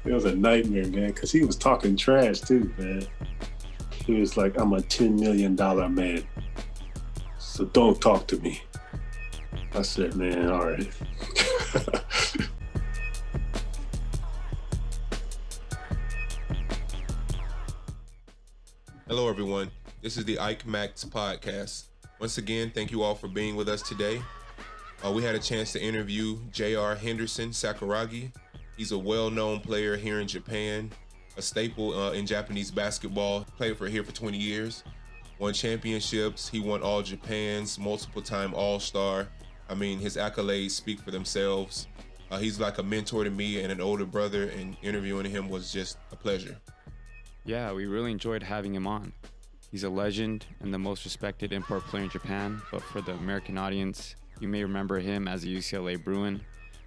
It was a nightmare, man, because he was talking trash too, man. He was like, I'm a $10 million man, so don't talk to me. I said, man, all right. Hello, everyone. This is the IKEMAX podcast. Once again, thank you all for being with us today. We had a chance to interview Henderson Sakuragi. He's a well-known player here in Japan, a staple in Japanese basketball, played here for 20 years, won championships. He won All Japan's, multiple-time All-Star. I mean, his accolades speak for themselves. He's like a mentor to me and an older brother, and interviewing him was just a pleasure. Yeah, we really enjoyed having him on. He's a legend and the most respected import player in Japan, but for the American audience, you may remember him as a UCLA Bruin,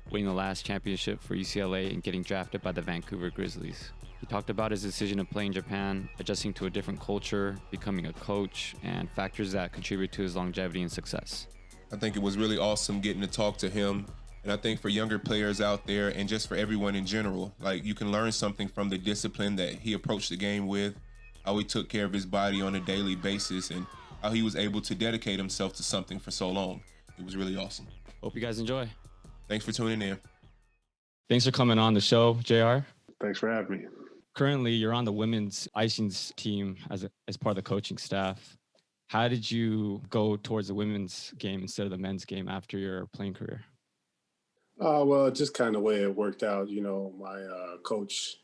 winning the last championship for UCLA and getting drafted by the Vancouver Grizzlies. He talked about his decision to play in Japan, adjusting to a different culture, becoming a coach, and factors that contribute to his longevity and success. I think it was really awesome getting to talk to him. And I think for younger players out there and just for everyone in general, like you can learn something from the discipline that he approached the game with, how he took care of his body on a daily basis, and how he was able to dedicate himself to something for so long. It was really awesome. Hope you guys enjoy. Thanks for tuning in. Thanks for coming on the show, JR. Thanks for having me. Currently, you're on the women's icings team as part of the coaching staff. How did you go towards the women's game instead of the men's game after your playing career? Well, just kind of the way it worked out. You know, my coach,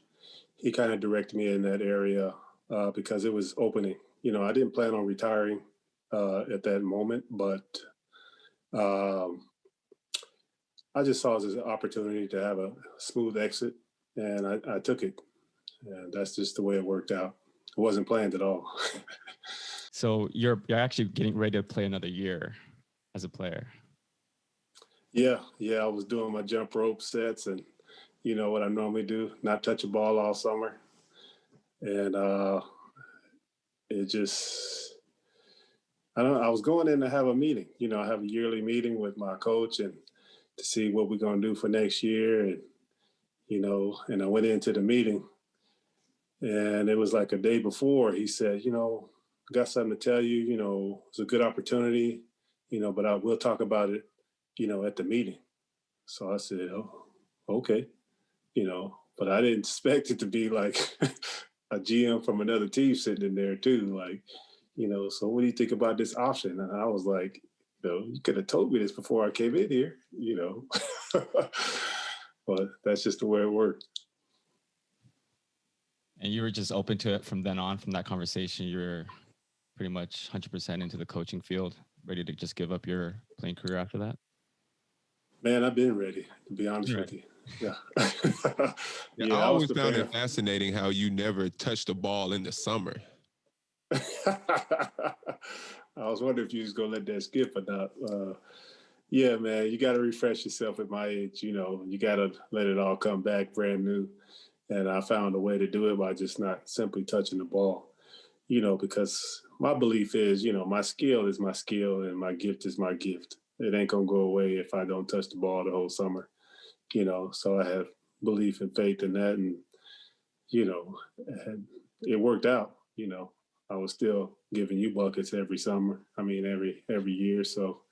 he kind of directed me in that area because it was opening. You know, I didn't plan on retiring at that moment, but I just saw it as an opportunity to have a smooth exit, and I took it. And that's just the way it worked out. It wasn't planned at all. So you're actually getting ready to play another year as a player. Yeah. I was doing my jump rope sets and, you know, what I normally do, not touch a ball all summer. And it just, I was going in to have a meeting. You know, I have a yearly meeting with my coach and to see what we're going to do for next year. And, you know, and I went into the meeting and it was like a day before he said, you know, I got something to tell you, you know, it's a good opportunity, you know, but we'll talk about it, you know, at the meeting. So I said, oh, okay, you know, but I didn't expect it to be like a GM from another team sitting in there too. Like, you know, so what do you think about this option? And I was like, you know, you could have told me this before I came in here, you know, but that's just the way it worked. And you were just open to it from then on, from that conversation, you were pretty much 100% into the coaching field, ready to just give up your playing career after that? Man, I've been ready, to be honest with you. Yeah. I always found it fascinating how you never touched a ball in the summer. I was wondering if you was going to let that skip or not. Yeah, man, you got to refresh yourself at my age. You know, you got to let it all come back brand new. And I found a way to do it by just not simply touching the ball, you know, because my belief is, you know, my skill is my skill and my gift is my gift. It ain't going to go away if I don't touch the ball the whole summer, you know. So I have belief and faith in that. And, you know, it worked out, you know. I was still giving you buckets every summer. I mean, every year. So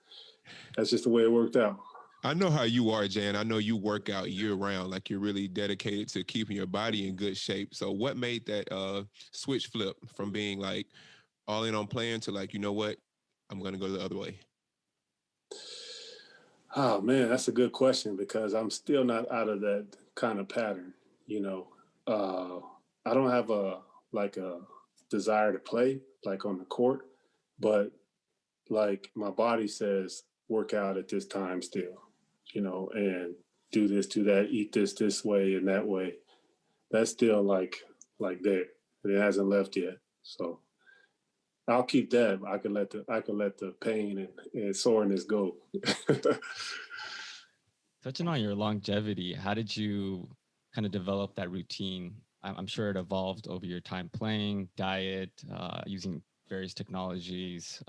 that's just the way it worked out. I know how you are, Jan. I know you work out year round, like you're really dedicated to keeping your body in good shape. So what made that switch flip from being like all in on playing to like, you know what, I'm going to go the other way? Oh, man, that's a good question because I'm still not out of that kind of pattern. You know, I don't have a desire to play like on the court, but like my body says, work out at this time still, you know, and do this, do that, eat this way and that way. That's still like there. It hasn't left yet. So I'll keep that. I can let the pain and soreness go. Touching on your longevity, how did you kind of develop that routine? I'm sure it evolved over your time playing, diet, using various technologies,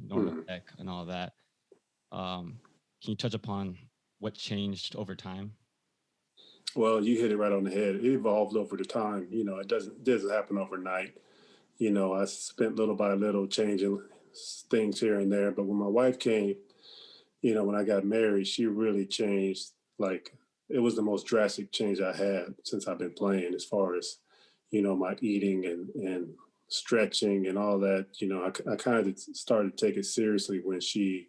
normal tech and all that. Can you touch upon what changed over time? Well, you hit it right on the head. It evolved over the time. It doesn't happen overnight. I spent little by little changing things here and there. But when my wife came, when I got married, she really changed. Like, it was the most drastic change I had since I've been playing, as far as, my eating and stretching and all that. I kind of started to take it seriously when she,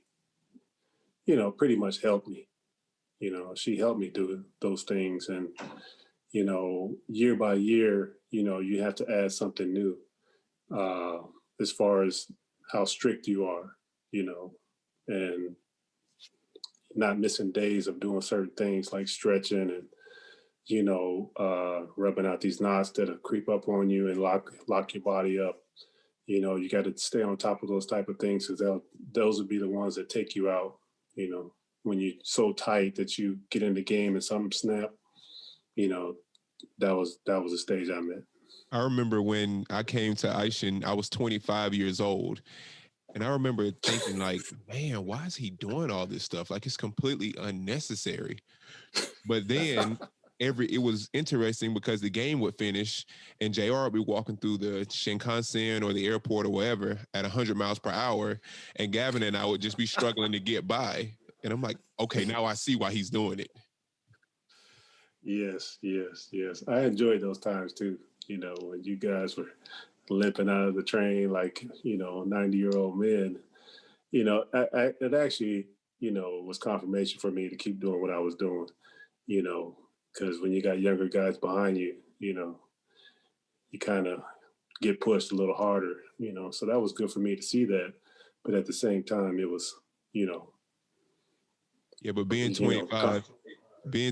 pretty much helped me. She helped me do those things. And, year by year, you have to add something new, as far as how strict you are, and not missing days of doing certain things like stretching and, rubbing out these knots that'll creep up on you and lock your body up. You got to stay on top of those type of things, because those would be the ones that take you out, when you're so tight that you get in the game and something snap. That was the stage I'm at. I remember when I came to Aishin, I was 25 years old. And I remember thinking, like, man, why is he doing all this stuff? Like, it's completely unnecessary. But then it was interesting because the game would finish and JR would be walking through the Shinkansen or the airport or wherever at 100 miles per hour. And Gavin and I would just be struggling to get by. And I'm like, okay, now I see why he's doing it. Yes. I enjoyed those times too. When you guys were limping out of the train like 90-year-old men. It actually was confirmation for me to keep doing what I was doing. Because when you got younger guys behind you, you kind of get pushed a little harder. So that was good for me to see that. But at the same time, it was yeah. But being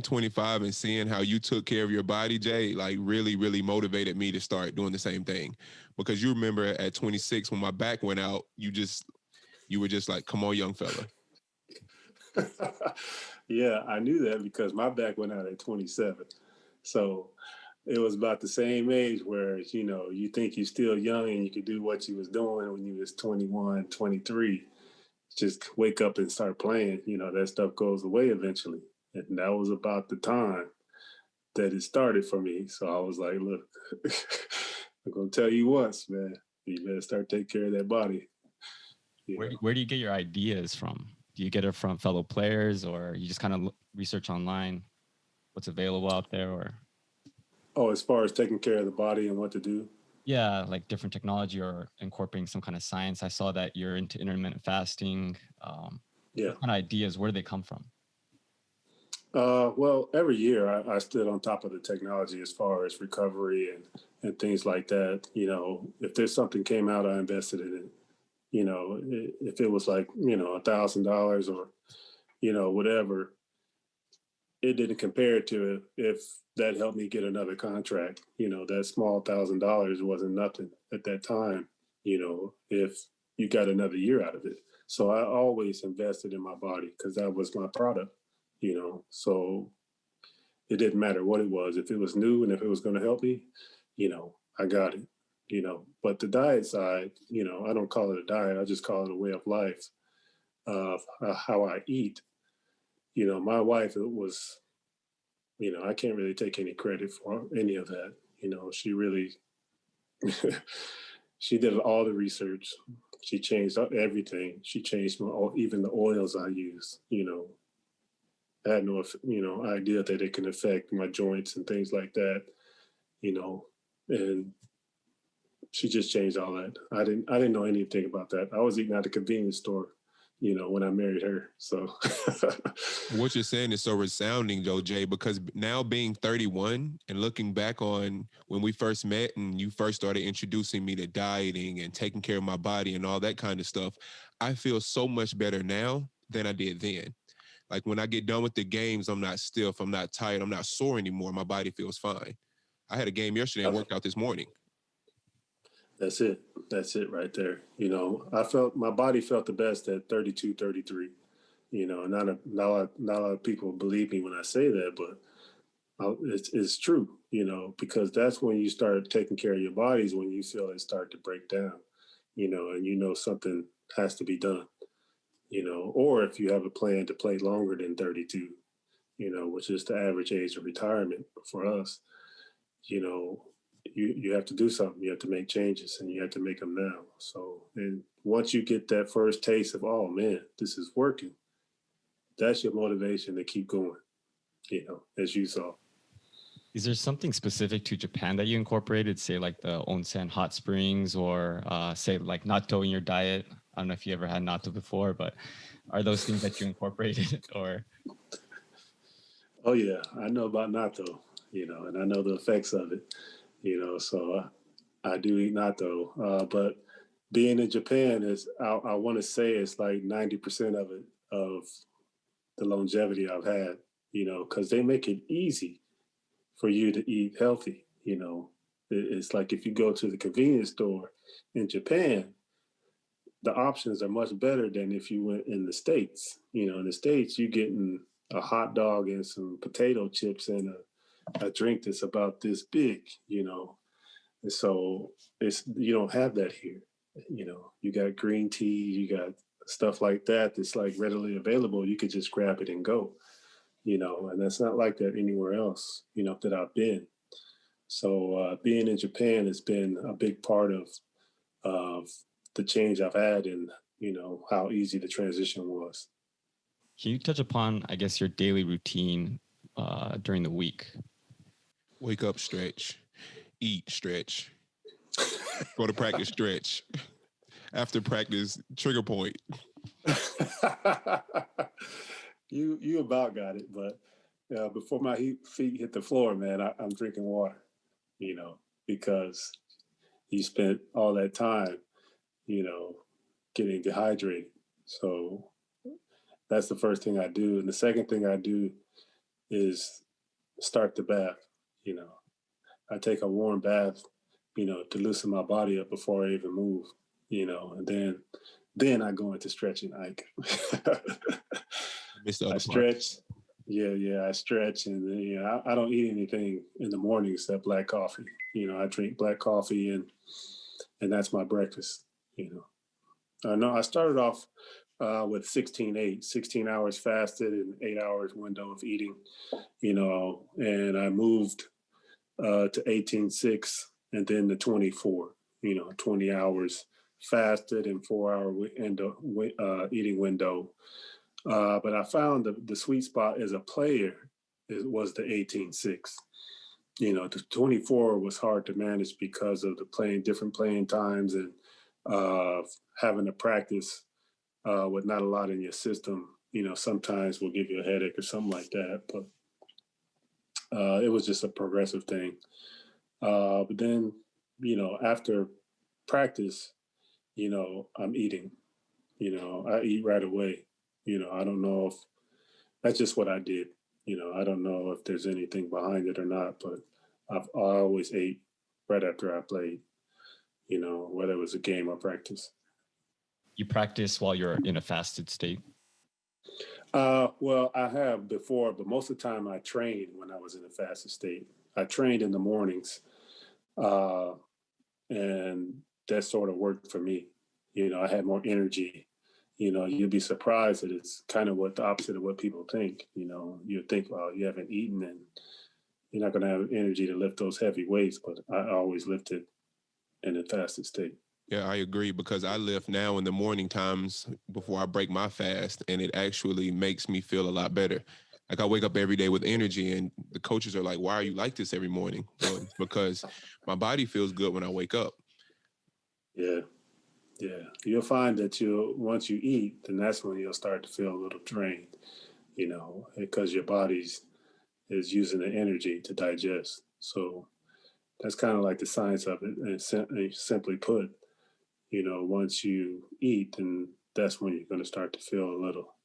25 and seeing how you took care of your body, Jay, like really, really motivated me to start doing the same thing. Because you remember at 26, when my back went out, you were just like, come on, young fella. Yeah, I knew that because my back went out at 27. So it was about the same age where, you think you're still young and you could do what you was doing when you was 21, 23. Just wake up and start playing. That stuff goes away eventually. And that was about the time that it started for me. So I was like, look, I'm going to tell you once, man, you better start taking care of that body. Where do you get your ideas from? Do you get it from fellow players, or you just kind of research online what's available out there? Or as far as taking care of the body and what to do? Yeah, like different technology or incorporating some kind of science. I saw that you're into intermittent fasting. Yeah. What kind of ideas, where do they come from? Well, every year I stood on top of the technology as far as recovery and things like that. If there's something came out, I invested in it. If it was like, $1,000 or, whatever, it didn't compare to if that helped me get another contract. That small $1,000 wasn't nothing at that time, if you got another year out of it. So I always invested in my body because that was my product, so it didn't matter what it was. If it was new and if it was going to help me, I got it. But the diet side, I don't call it a diet. I just call it a way of life of how I eat. My wife, it was, I can't really take any credit for any of that. She really, she did all the research. She changed everything. She changed even the oils I use. I had no, idea that it can affect my joints and things like that. And she just changed all that. I didn't know anything about that. I was eating at a convenience store, when I married her. So What you're saying is so resounding, Joe Jay, because now being 31 and looking back on when we first met and you first started introducing me to dieting and taking care of my body and all that kind of stuff, I feel so much better now than I did then. Like when I get done with the games, I'm not stiff, I'm not tired, I'm not sore anymore. My body feels fine. I had a game yesterday and worked out this morning. That's it. That's it right there. I felt my body felt the best at 32, 33. Not a lot of people believe me when I say that, but it's true. Because that's when you start taking care of your bodies, when you feel it start to break down. And something has to be done. Or if you have a plan to play longer than 32, which is the average age of retirement for us, you have to do something. You have to make changes, and you have to make them now. So, and once you get that first taste of, oh man, this is working, that's your motivation to keep going, as you saw. Is there something specific to Japan that you incorporated, say like the onsen hot springs, or say like natto in your diet? I don't know if you ever had natto before, but are those things that you incorporated or? Oh yeah, I know about natto, and I know the effects of it, so I do eat natto. But being in Japan is, I want to say it's like 90% of it, of the longevity I've had, because they make it easy for you to eat healthy. It's like if you go to the convenience store in Japan, the options are much better than if you went in the States. In the States, you're getting a hot dog and some potato chips and a drink that's about this big, And so you don't have that here. You got green tea, you got stuff like that that's like readily available. You could just grab it and go, and that's not like that anywhere else, that I've been. So being in Japan has been a big part of the change I've had and, how easy the transition was. Can you touch upon, I guess, your daily routine during the week? Wake up, stretch, eat, stretch, go to practice, stretch. After practice, trigger point. You about got it, but before my feet hit the floor, man, I'm drinking water, because you spent all that time, getting dehydrated. So that's the first thing I do. And the second thing I do is start the bath. I take a warm bath, to loosen my body up before I even move, and then I go into stretching, Ike. I stretch. Yeah, I stretch, and then, I don't eat anything in the morning except black coffee. I drink black coffee, and that's my breakfast. No, I started off with 16-8, 16 hours fasted and 8 hours window of eating, and I moved to 18-6 and then to 24, 20 hours fasted and 4 hour eating window. But I found the sweet spot as a player was the 18-6. The 24 was hard to manage because of the different playing times and having to practice with not a lot in your system. Sometimes will give you a headache or something like that. But it was just a progressive thing. But then, after practice, I'm eating. I eat right away. I don't know if that's just what I did. I don't know if there's anything behind it or not, but I always ate right after I played, whether it was a game or practice. You practice while you're in a fasted state? Well, I have before, but most of the time I trained when I was in a fasted state. I trained in the mornings, and that sort of worked for me. I had more energy. You'd be surprised that it's kind of the opposite of what people think. You think, well, you haven't eaten and you're not going to have energy to lift those heavy weights, but I always lifted in a fasted state. Yeah, I agree, because I lift now in the morning times before I break my fast, and it actually makes me feel a lot better. Like I wake up every day with energy, and the coaches are like, why are you like this every morning? Well, it's because my body feels good when I wake up. Yeah. You'll find that once you eat, then that's when you'll start to feel a little drained, because your body's is using the energy to digest. So that's kind of like the science of it. And simply put, once you eat, then that's when you're going to start to feel a little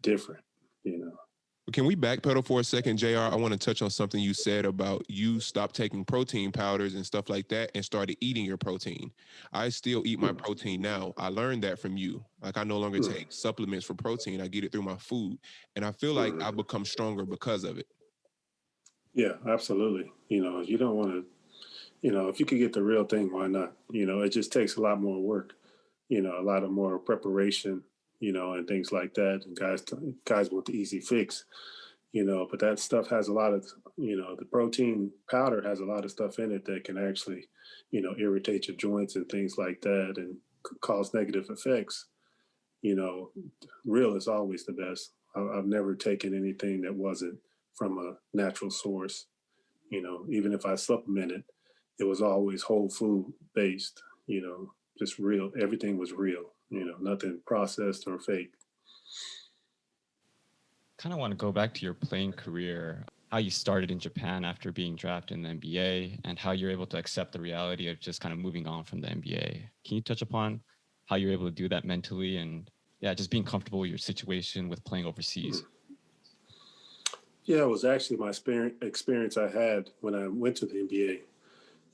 different, Can we backpedal for a second, JR? I want to touch on something you said about you stopped taking protein powders and stuff like that and started eating your protein. I still eat my protein now. I learned that from you. Like I no longer take supplements for protein. I get it through my food. And I feel like I've become stronger because of it. Yeah, absolutely. You don't want to, if you could get the real thing, why not? It just takes a lot more work, a lot of more preparation, and things like that. And guys want the easy fix, but that stuff has a lot of, the protein powder has a lot of stuff in it that can actually, irritate your joints and things like that and cause negative effects. Real is always the best. I've never taken anything that wasn't from a natural source. Even if I supplemented, it was always whole food based, just real. Everything was real, nothing processed or fake. Kind of want to go back to your playing career, how you started in Japan after being drafted in the NBA and how you're able to accept the reality of just kind of moving on from the NBA. Can you touch upon how you're able to do that mentally and just being comfortable with your situation with playing overseas? Yeah, it was actually my experience I had when I went to the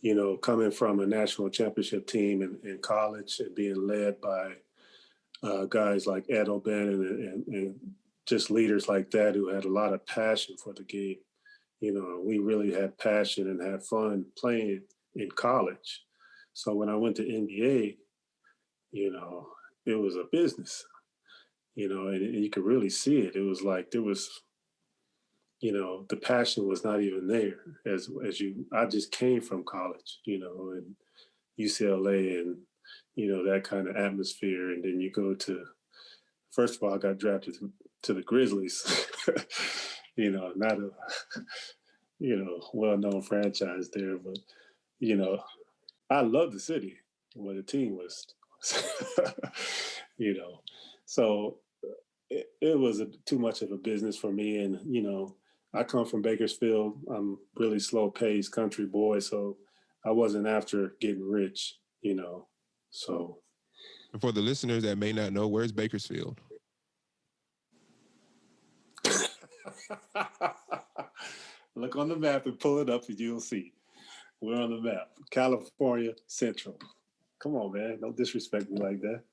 NBA, coming from a national championship team in college and being led by guys like Ed O'Bannon and just leaders like that who had a lot of passion for the game. We really had passion and had fun playing in college. So when I went to NBA, it was a business, and you could really see it. It was like there was, the passion was not even there I just came from college, and UCLA and, that kind of atmosphere. And then you go to, first of all, I got drafted to the Grizzlies, not a, well-known franchise there, but, I love the city where the team was, so it was too much of a business for me. And, I come from Bakersfield. I'm really slow-paced country boy, so I wasn't after getting rich, so. And for the listeners that may not know, where's Bakersfield? Look on the map and pull it up and you'll see. We're on the map. California Central. Come on, man. Don't disrespect me like that.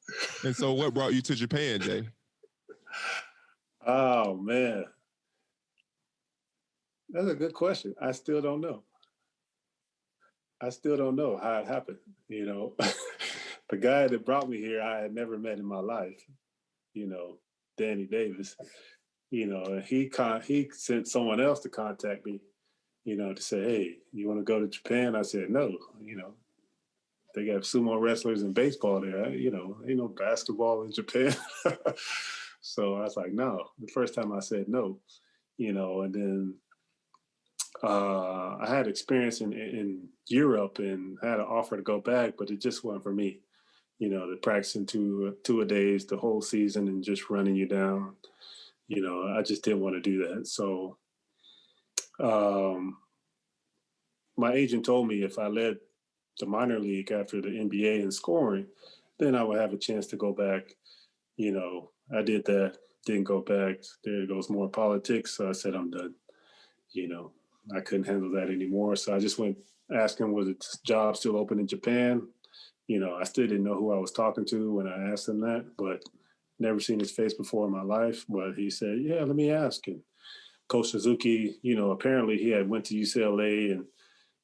And so what brought you to Japan, Jay? Oh, man. That's a good question. I still don't know. I still don't know how it happened. The guy that brought me here, I had never met in my life, Danny Davis. He sent someone else to contact me, to say, hey, you want to go to Japan? I said, no, they got sumo wrestlers and baseball there. Ain't no basketball in Japan. So I was like, no. The first time I said no, and then I had experience in Europe and had an offer to go back, but it just wasn't for me. The practicing two a days the whole season and just running you down. I just didn't want to do that. So my agent told me if I led the minor league after the NBA in scoring, then I would have a chance to go back. I did that, didn't go back. There goes more politics. So I said, I'm done. I couldn't handle that anymore. So I just went asking, was the job still open in Japan? I still didn't know who I was talking to when I asked him that, but never seen his face before in my life. But he said, yeah, let me ask. And Coach Suzuki, apparently he had went to UCLA and,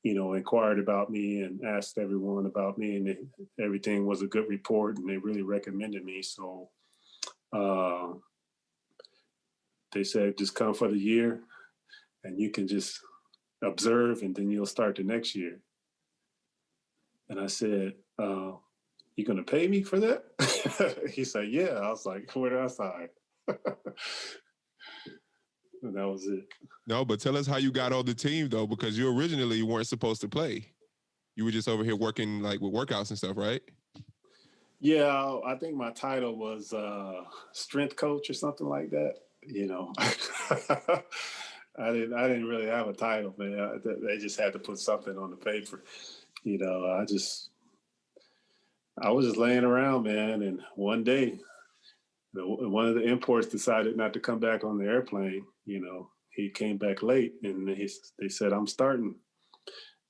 inquired about me and asked everyone about me, and everything was a good report and they really recommended me. So they said, just come for the year and you can just observe and then you'll start the next year. And I said, you going to pay me for that? He said, yeah. I was like, where did I sign? And that was it. No, but tell us how you got on the team, though, because you originally weren't supposed to play. You were just over here working like with workouts and stuff, right? Yeah, I think my title was strength coach or something like that. I didn't really have a title, man. They just had to put something on the paper. I was just laying around, man. And one day, one of the imports decided not to come back on the airplane. He came back late and they said, I'm starting.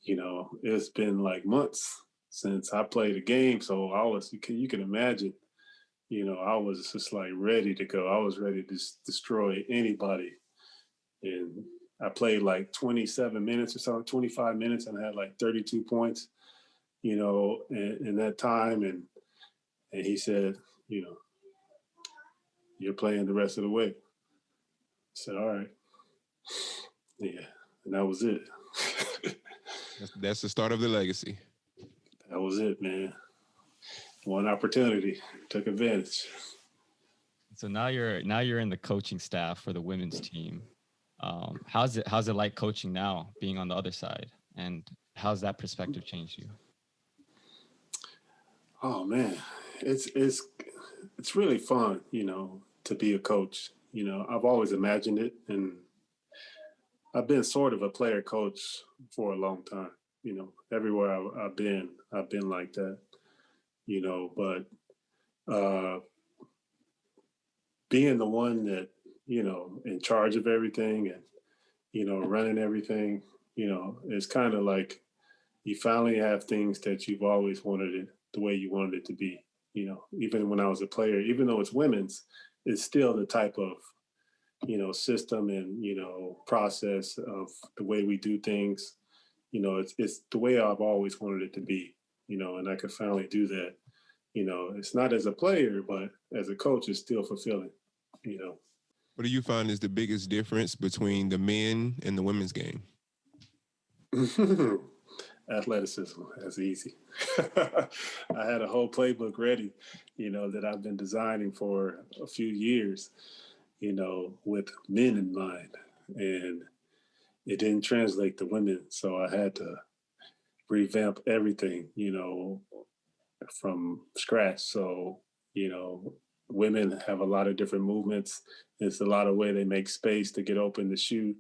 It's been like months since I played a game. So you can imagine, I was just like ready to go. I was ready to destroy anybody. And I played like 27 minutes or so, 25 minutes, and I had like 32 points, in that time. And he said, you're playing the rest of the way. I said, all right. Yeah, and that was it. That's the start of the legacy. That was it, man. One opportunity, took advantage. So now you're in the coaching staff for the women's team. How's it like coaching now, being on the other side, and how's that perspective changed you? Oh man, it's really fun, to be a coach. I've always imagined it, and I've been sort of a player coach for a long time. Everywhere I've been like that. But being the one that in charge of everything and running everything, it's kind of like you finally have things that you've always wanted it the way you wanted it to be. Even when I was a player, even though it's women's, it's still the type of system and process of the way we do things. It's the way I've always wanted it to be. And I could finally do that. It's not as a player, but as a coach, it's still fulfilling. What do you find is the biggest difference between the men and the women's game? Athleticism. That's easy. I had a whole playbook ready, that I've been designing for a few years, with men in mind. And it didn't translate to women. So I had to revamp everything, from scratch. So, women have a lot of different movements. It's a lot of way they make space to get open to shoot.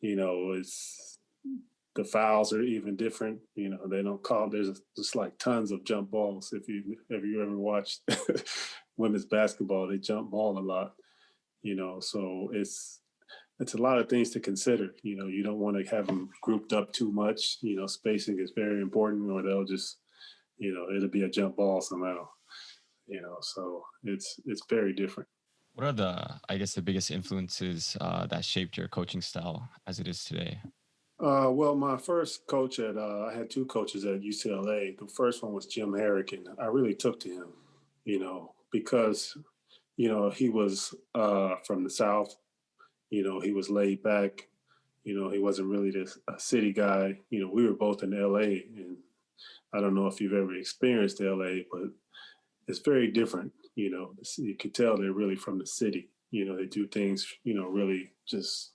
It's the fouls are even different. They don't call. There's just like tons of jump balls. If you ever watched women's basketball, they jump ball a lot. So it's a lot of things to consider. You don't want to have them grouped up too much. Spacing is very important, or they'll just, it'll be a jump ball somehow. So it's very different. What are the biggest influences that shaped your coaching style as it is today? Well, my first coach I had two coaches at UCLA. The first one was Jim Herrick, and I really took to him, because, he was from the South. He was laid back. He wasn't really a city guy. We were both in LA, and I don't know if you've ever experienced LA, but it's very different. You could tell they're really from the city. They do things, really just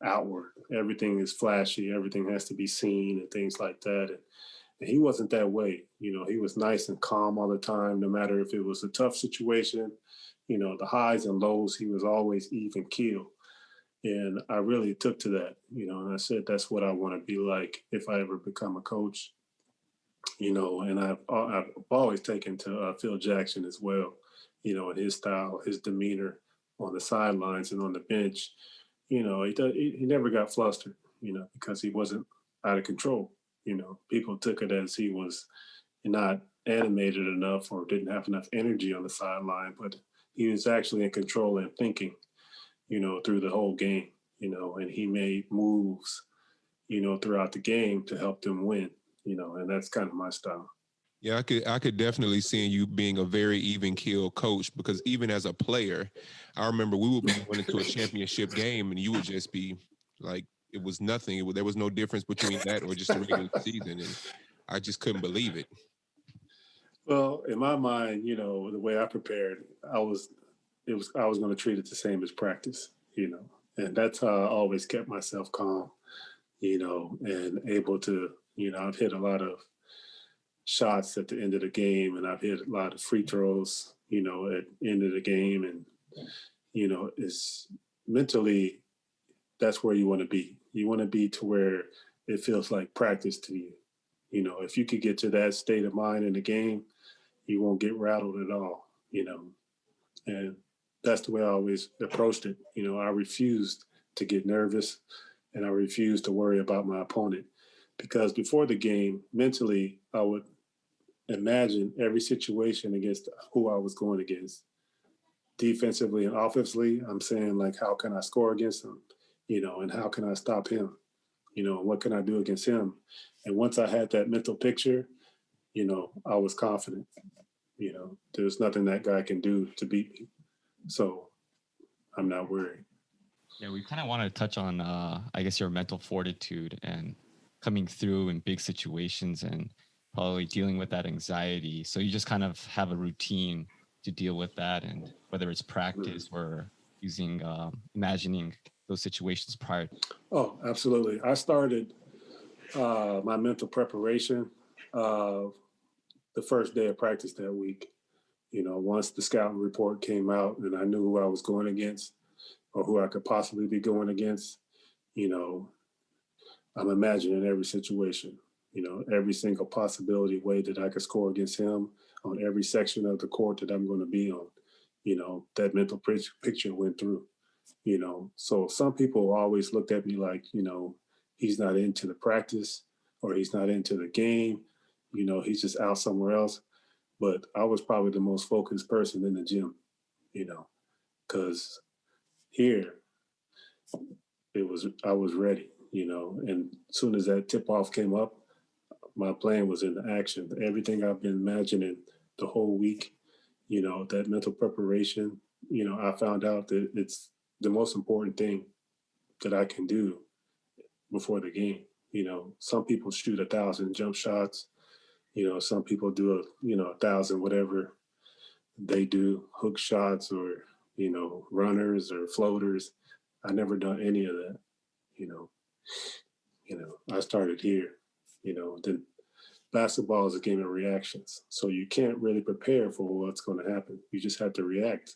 outward. Everything is flashy. Everything has to be seen and things like that. And he wasn't that way. He was nice and calm all the time, no matter if it was a tough situation, the highs and lows, he was always even keel. And I really took to that, and I said, that's what I want to be like if I ever become a coach. And I've always taken to Phil Jackson as well, and his style, his demeanor on the sidelines and on the bench. He never got flustered, because he wasn't out of control. People took it as he was not animated enough or didn't have enough energy on the sideline, but he was actually in control and thinking, through the whole game, and he made moves, throughout the game to help them win, and that's kind of my style. Yeah, I could definitely see you being a very even keel coach, because even as a player, I remember we would be going into a championship game and you would just be like, it was nothing. There was no difference between that or just a regular season. And I just couldn't believe it. Well, in my mind, the way I prepared, I was going to treat it the same as practice, and that's how I always kept myself calm, and able to, I've hit a lot of shots at the end of the game, and I've hit a lot of free throws, at the end of the game. And, it's mentally, that's where you want to be. You want to be to where it feels like practice to you. If you could get to that state of mind in the game, you won't get rattled at all, and that's the way I always approached it. I refused to get nervous, and I refused to worry about my opponent, because before the game, mentally, I would imagine every situation against who I was going against. Defensively and offensively, I'm saying, like, how can I score against him, and how can I stop him, what can I do against him? And once I had that mental picture, I was confident. There's nothing that guy can do to beat me. So I'm not worried. Yeah, we kind of want to touch on, I guess, your mental fortitude and coming through in big situations and probably dealing with that anxiety. So you just kind of have a routine to deal with that, and whether it's practice or using imagining those situations prior. Oh, absolutely. I started my mental preparation the first day of practice that week. You know, once the scouting report came out and I knew who I was going against or who I could possibly be going against, you know, I'm imagining every situation, you know, every single possibility way that I could score against him on every section of the court that I'm going to be on. You know, that mental picture went through, you know. So some people always looked at me like, you know, he's not into the practice or he's not into the game, you know, he's just out somewhere else. But I was probably the most focused person in the gym, you know, because here I was ready, you know, and as soon as that tip off came up, my plan was in action. Everything I've been imagining the whole week, you know, that mental preparation, you know, I found out that it's the most important thing that I can do before the game. You know, some people shoot 1,000 jump shots. You know, some people do 1,000 whatever they do, hook shots or you know runners or floaters. I never done any of that. You know, I started here. You know, then basketball is a game of reactions, so you can't really prepare for what's going to happen. You just have to react.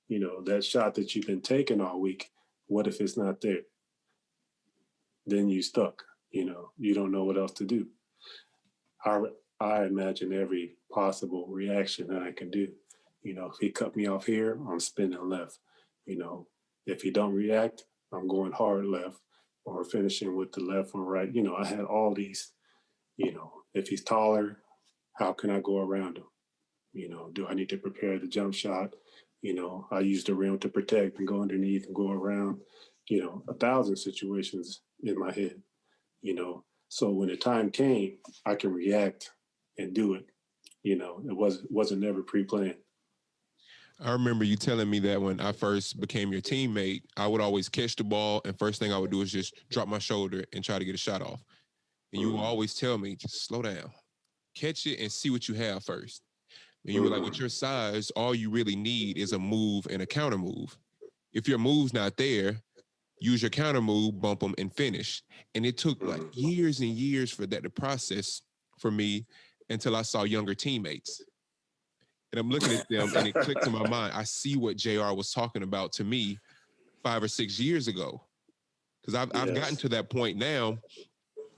You know, that shot that you've been taking all week. What if it's not there? Then you stuck. You know, you don't know what else to do. I I imagine every possible reaction that I can do. You know, if he cut me off here, I'm spinning left. You know, if he don't react, I'm going hard left or finishing with the left or right. You know, I had all these, you know, if he's taller, how can I go around him? You know, do I need to prepare the jump shot? You know, I use the rim to protect and go underneath and go around, you know, 1,000 situations in my head, you know. So when the time came, I can react and do it. You know, it wasn't never pre-planned. I remember you telling me that when I first became your teammate, I would always catch the ball, and first thing I would do is just drop my shoulder and try to get a shot off. And you would always tell me, just slow down, catch it, and see what you have first. And you were like, with your size, all you really need is a move and a counter move. If your move's not there, use your counter move, bump them, and finish. And it took like years and years for that to process for me until I saw younger teammates. And I'm looking at them and it clicked in my mind. I see what JR was talking about to me 5 or 6 years ago. Because I've gotten to that point now,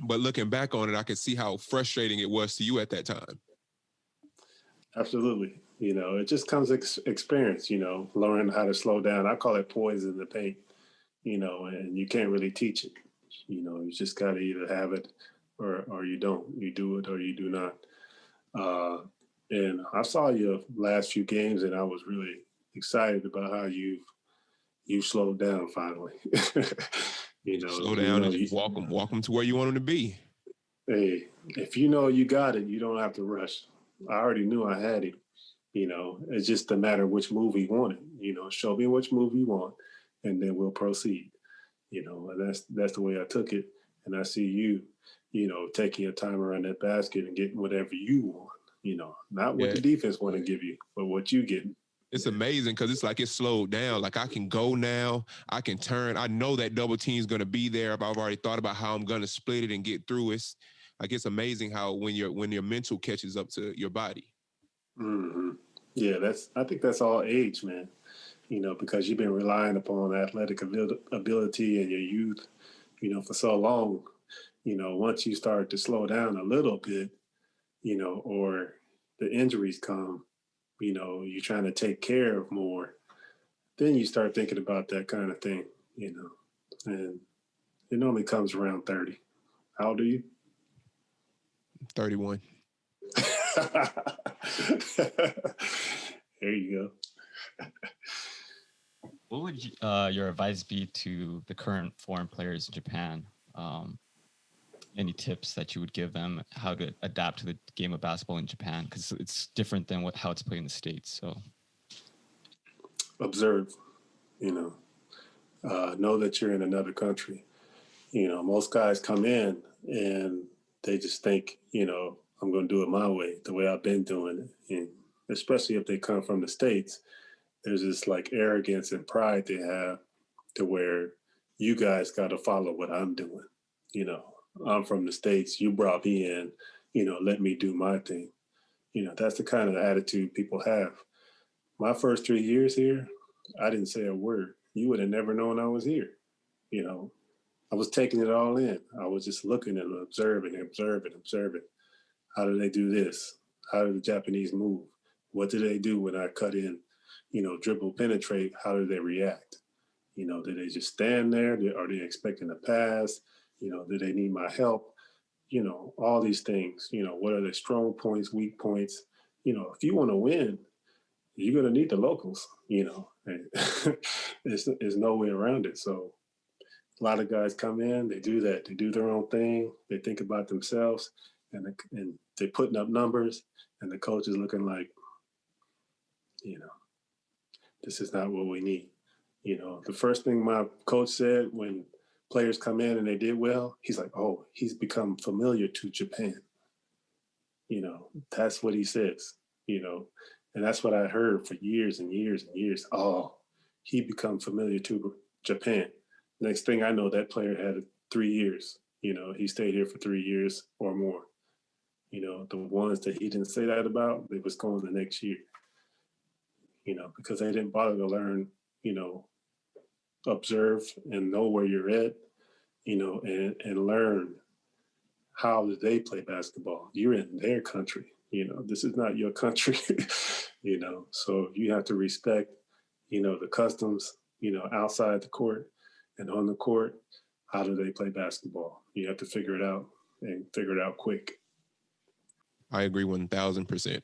but looking back on it, I can see how frustrating it was to you at that time. Absolutely. You know, it just comes experience, you know, learning how to slow down. I call it poison in the paint, you know, and you can't really teach it. You know, you just got to either have it or you don't. You do it or you do not. And I saw your last few games, and I was really excited about how you slowed down finally. You know, slow down and just walk them to where you want them to be. Hey, if you know you got it, you don't have to rush. I already knew I had it. You know, it's just a matter of which move he wanted. You know, show me which move you want, and then we'll proceed. You know, and that's the way I took it. And I see you, you know, taking your time around that basket and getting whatever you want. You know, not what the defense want to give you, but what you getting. It's amazing because it's like it's slowed down. Like I can go now, I can turn. I know that double team is going to be there. I've already thought about how I'm going to split it and get through it. Like it's amazing how when your mental catches up to your body. Mm-hmm. Yeah, I think that's all age, man. You know, because you've been relying upon athletic ability and your youth, you know, for so long. You know, once you start to slow down a little bit, you know, or the injuries come, you know, you're trying to take care of more, then you start thinking about that kind of thing, you know, and it normally comes around 30. How old are you? 31. There you go. What would your advice be to the current foreign players in Japan? Any tips that you would give them how to adapt to the game of basketball in Japan? Because it's different than how it's played in the States. So Observe, you know, Know that you're in another country. Most guys come in and they just think, I'm going to do it my way, the way I've been doing it. And especially if they come from the States, there's this like arrogance and pride they have to where you guys got to follow what I'm doing. I'm from the States. You brought me in, let me do my thing. That's the kind of attitude people have. My first 3 years here, I didn't say a word. You would have never known I was here. I was taking it all in. I was just looking and observing. How do they do this? How do the Japanese move? What do they do when I cut in, dribble, penetrate? How do they react? Do they just stand there? Are they expecting a pass? Do they need my help? All these things, what are their strong points, weak points? If you want to win, you're going to need the locals, and there's no way around it. So a lot of guys come in, they do that. They do their own thing. They think about themselves, and they're putting up numbers, and the coach is looking like, this is not what we need. The first thing my coach said when players come in and they did well, he's like, oh, he's become familiar to Japan. That's what he says, and that's what I heard for years and years and years. Oh, he become familiar to Japan. Next thing I know, that player had 3 years. He stayed here for 3 years or more. The ones that he didn't say that about, they was going the next year. Because they didn't bother to learn, observe and know where you're at, and learn how do they play basketball. You're in their country. This is not your country. So you have to respect, the customs, outside the court and on the court. How do they play basketball? You have to figure it out and figure it out quick. I agree 1,000%.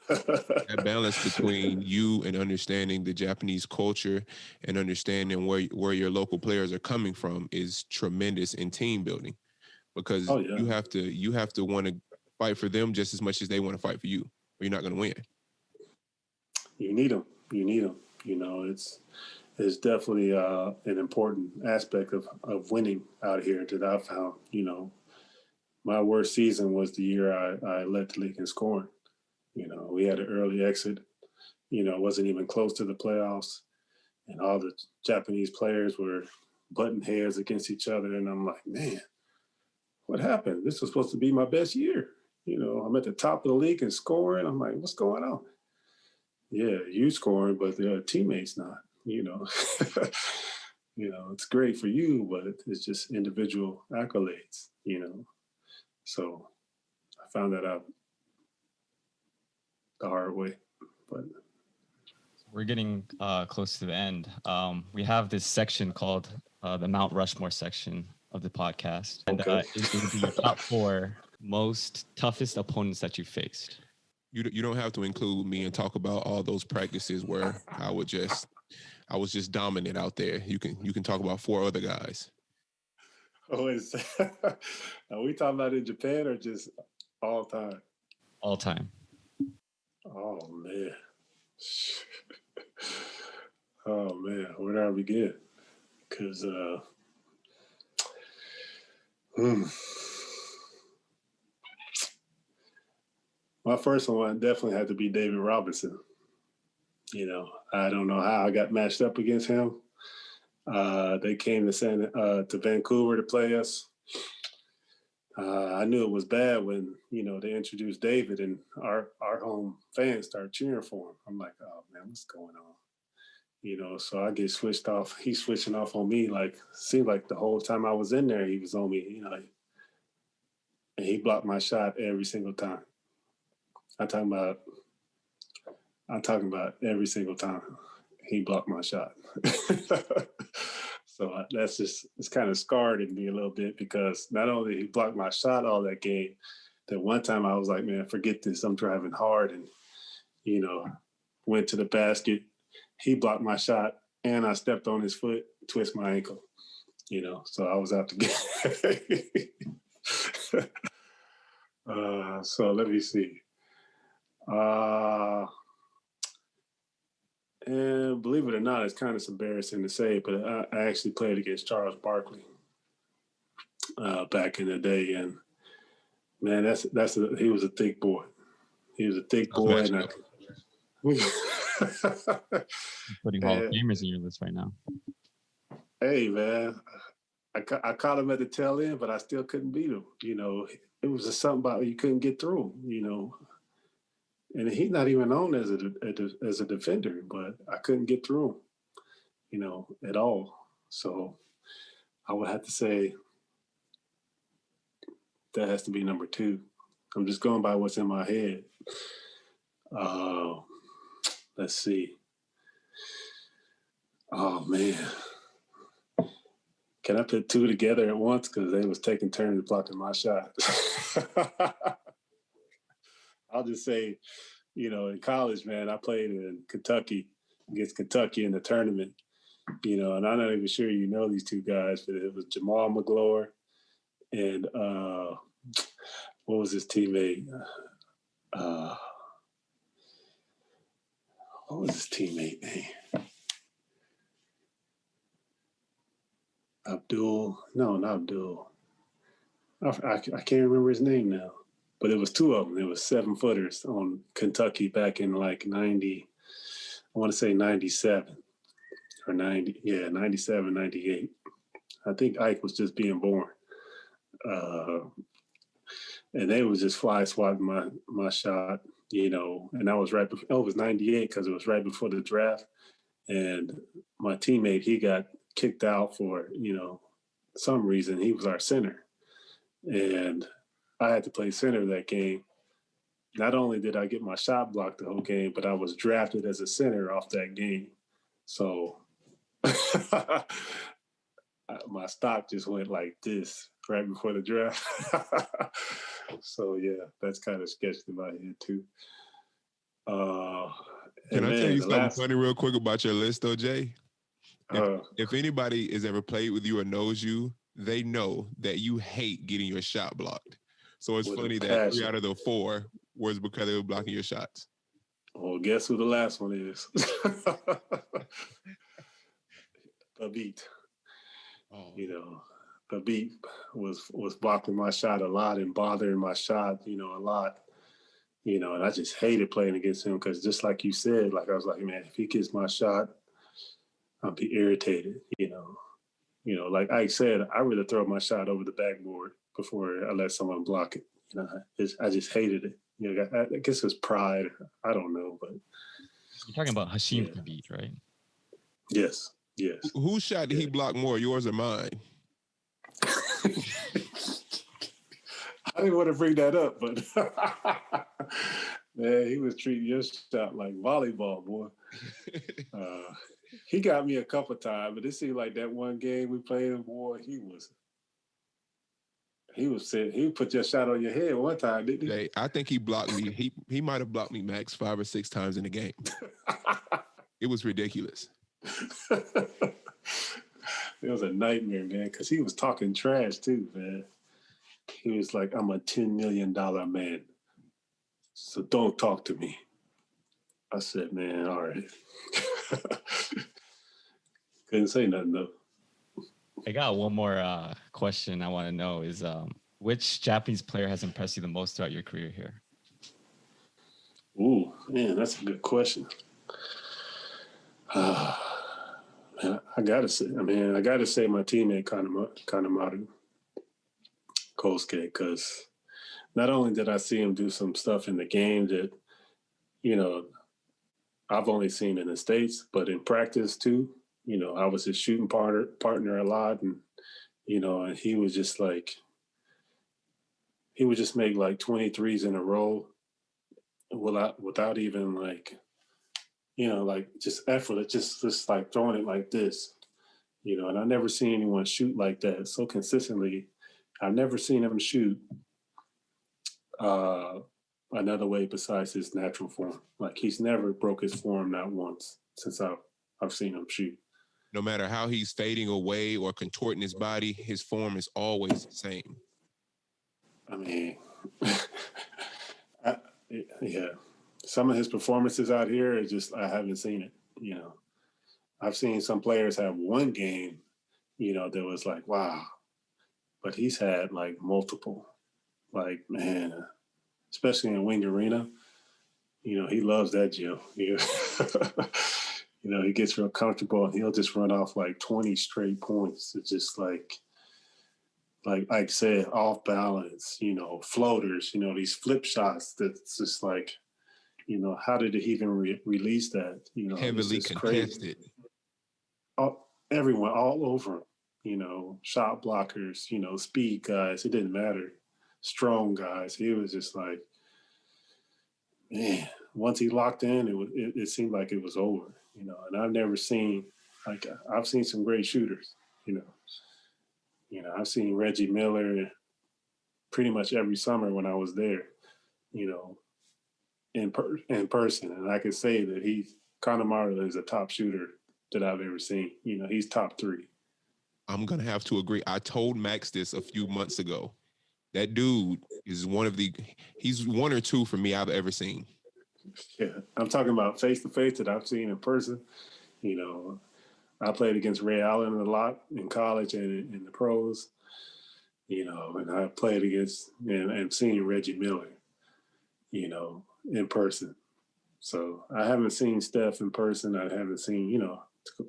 That balance between you and understanding the Japanese culture and understanding where your local players are coming from is tremendous in team building, because you have to want to fight for them just as much as they want to fight for you, or you're not going to win. You need them. It's definitely an important aspect of winning out here that I found. My worst season was the year I led the league in scoring. We had an early exit, wasn't even close to the playoffs. And all the Japanese players were butting heads against each other. And I'm like, man, what happened? This was supposed to be my best year. I'm at the top of the league in scoring. I'm like, what's going on? Yeah, you scoring, but the teammates not, it's great for you, but it's just individual accolades, So I found that out the hard way. But we're getting close to the end. We have this section called the Mount Rushmore section of the podcast. And it would be your top 4 most toughest opponents that you faced. You don't have to include me and talk about all those practices where I was just dominant out there. You can talk about 4 other guys. Oh, are we talking about in Japan or just all time? All time. Oh man. Oh man, where do I begin? Because my first one definitely had to be David Robinson. I don't know how I got matched up against him. They came to Vancouver to play us. I knew it was bad when, they introduced David and our home fans started cheering for him. I'm like, oh man, what's going on? So I get switched off. He's switching off on me. Seemed like the whole time I was in there, he was on me, and he blocked my shot every single time. I'm talking about every single time he blocked my shot. So it's kind of scarred in me a little bit, because not only did he block my shot all that game, that one time I was like, man, forget this. I'm driving hard, and, went to the basket. He blocked my shot and I stepped on his foot, twist my ankle, so I was out to get. So let me see. And believe it or not, it's kind of embarrassing to say, but I actually played against Charles Barkley back in the day, and man, he was a thick boy. He was a thick boy, and putting Hall of Famers in your list right now. Hey, man, I caught him at the tail end, but I still couldn't beat him. It was just something about you couldn't get through him, and he's not even known as a defender, but I couldn't get through him, at all. So I would have to say that has to be number 2. I'm just going by what's in my head. Let's see. Oh, man. Can I put 2 together at once? Because they was taking turns blocking my shot. I'll just say, in college, man, I played in Kentucky, against Kentucky in the tournament, and I'm not even sure you know these 2 guys, but it was Jamal McGlower and what was his teammate? What was his teammate name? No, not Abdul. I can't remember his name now, but it was 2 of them. It was 7-footers on Kentucky back in like 90, I want to say 97 or 90. Yeah, 97, 98. I think Ike was just being born. And they was just fly swatting my shot, and that was right before, it was 98 because it was right before the draft. And my teammate, he got kicked out for, some reason. He was our center. And I had to play center that game. Not only did I get my shot blocked the whole game, but I was drafted as a center off that game. So my stock just went like this right before the draft. So, yeah, that's kind of sketched in my head, too. Can I tell you something funny real quick about your list, though, Jay? If anybody has ever played with you or knows you, they know that you hate getting your shot blocked. So it's funny that 3 out of the 4 was because they were blocking your shots. Well, guess who the last one is? Babit. Oh. Babit was blocking my shot a lot and bothering my shot, a lot. And I just hated playing against him because just like you said, like I was like, man, if he gets my shot, I'll be irritated, Like Ike said, I really throw my shot over the backboard before I let someone block it. I just hated it. I guess it's pride. I don't know, but you're talking about Hashim Thabit, right? Yes. Whose shot did he block more, yours or mine? I didn't want to bring that up, but man, he was treating your shot like volleyball, boy. He got me a couple times, but it seemed like that one game we played, boy, he put your shot on your head one time, didn't he? Hey, I think he blocked me. He might have blocked me max 5 or 6 times in the game. It was ridiculous. It was a nightmare, man, because he was talking trash too, man. He was like, I'm a $10 million man, so don't talk to me. I said, man, all right. Couldn't say nothing, though. I got one more question I want to know is which Japanese player has impressed you the most throughout your career here? Ooh, man, that's a good question. Man, I gotta say my teammate Kanemaru Kosuke, because not only did I see him do some stuff in the game that, I've only seen in the States, but in practice too, I was his shooting partner a lot, and, and he was just like, he would just make like 23s in a row without even like, like just effort, just like throwing it like this, and I never seen anyone shoot like that so consistently. I've never seen him shoot another way besides his natural form. Like he's never broke his form, not once, since I've seen him shoot. No matter how he's fading away or contorting his body, his form is always the same. I mean, yeah. Some of his performances out here are just, I haven't seen it. you know. I've seen some players have one game, you know, that was like, wow. But he's had like multiple. Like, man, especially in Wing Arena, you know, he loves that gym. You know, he gets real comfortable and he'll just run off like 20 straight points. It's just like I said, off balance, you know, floaters, you know, these flip shots that's just like, you know, how did he even release that? You know, Heavily contested. Everyone all over him, you know, shot blockers, you know, speed guys. It didn't matter. Strong guys. He was just like, man, once he locked in, it seemed like it was over, you know. And I've never seen, like, I've seen some great shooters, you know. You know, I've seen Reggie Miller pretty much every summer when I was there, you know, in person. And I can say that Connemara is a top shooter that I've ever seen. You know, he's top 3. I'm going to have to agree. I told Max this a few months ago. That dude is he's 1 or 2 for me I've ever seen. Yeah, I'm talking about face-to-face that I've seen in person. You know, I played against Ray Allen a lot in college and in the pros, you know, and I played against and seen Reggie Miller, you know, in person. So I haven't seen Steph in person. I haven't seen, you know,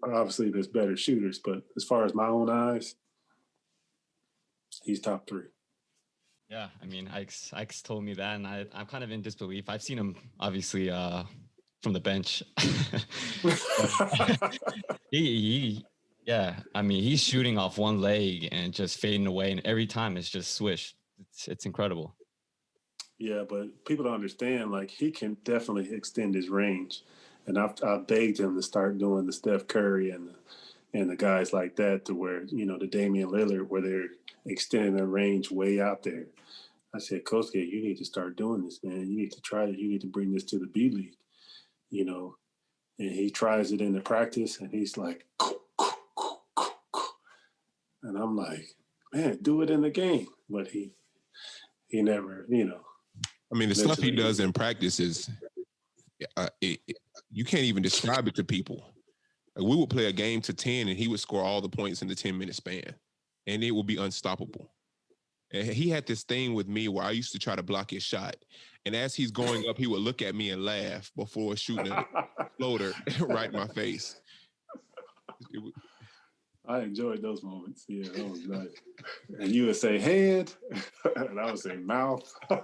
obviously there's better shooters, but as far as my own eyes, he's top 3. Yeah, I mean, Ike's told me that, and I'm kind of in disbelief. I've seen him, obviously, from the bench. Yeah, I mean, he's shooting off one leg and just fading away, and every time it's just swish. It's incredible. Yeah, but people don't understand, like, he can definitely extend his range. And I've begged him to start doing the Steph Curry and the guys like that, to where, you know, the Damian Lillard, where they're extending their range way out there. I said, Coach K, you need to start doing this, man. You need to try it. You need to bring this to the B.league, you know. And he tries it in the practice, and he's like, and I'm like, man, do it in the game. But he never, you know. I mean, the stuff he does in practice is, you can't even describe it to people. Like, we would play a game to 10, and he would score all the points in the 10-minute span, and it would be unstoppable. And he had this thing with me where I used to try to block his shot. And as he's going up, he would look at me and laugh before shooting a floater right in my face. I enjoyed those moments. Yeah, that was nice. And you would say hand, and I would say mouth. All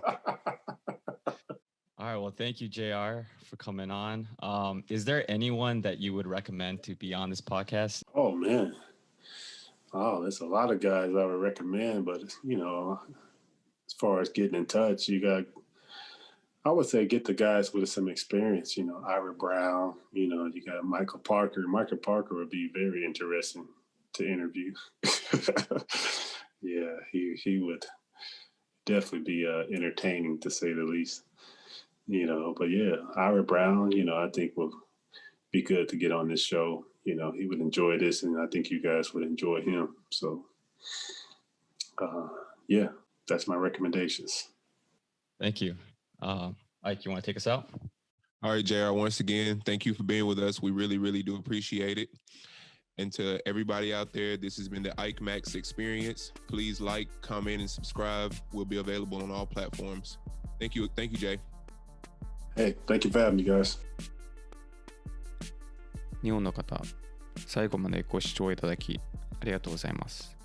right. Well, thank you, JR, for coming on. Is there anyone that you would recommend to be on this podcast? Oh, man. Oh, there's a lot of guys I would recommend, but, you know, as far as getting in touch, I would say get the guys with some experience, you know, Ira Brown, you know, you got Michael Parker. Michael Parker would be very interesting to interview. Yeah, he would definitely be entertaining, to say the least. You know, but yeah, Ira Brown, you know, I think will be good to get on this show. You know, he would enjoy this, and I think you guys would enjoy him. So, yeah, that's my recommendations. Thank you. Ike, you want to take us out? All right, JR, once again, thank you for being with us. We really, really do appreciate it. And to everybody out there, this has been the IKEMAX experience. Please like, comment, and subscribe. We'll be available on all platforms. Thank you. Thank you, Jay. Hey, thank you for having me, guys. 日本の方、最後までご視聴いただきありがとうございます。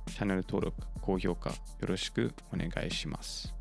チャンネル登録、高評価よろしくお願いします。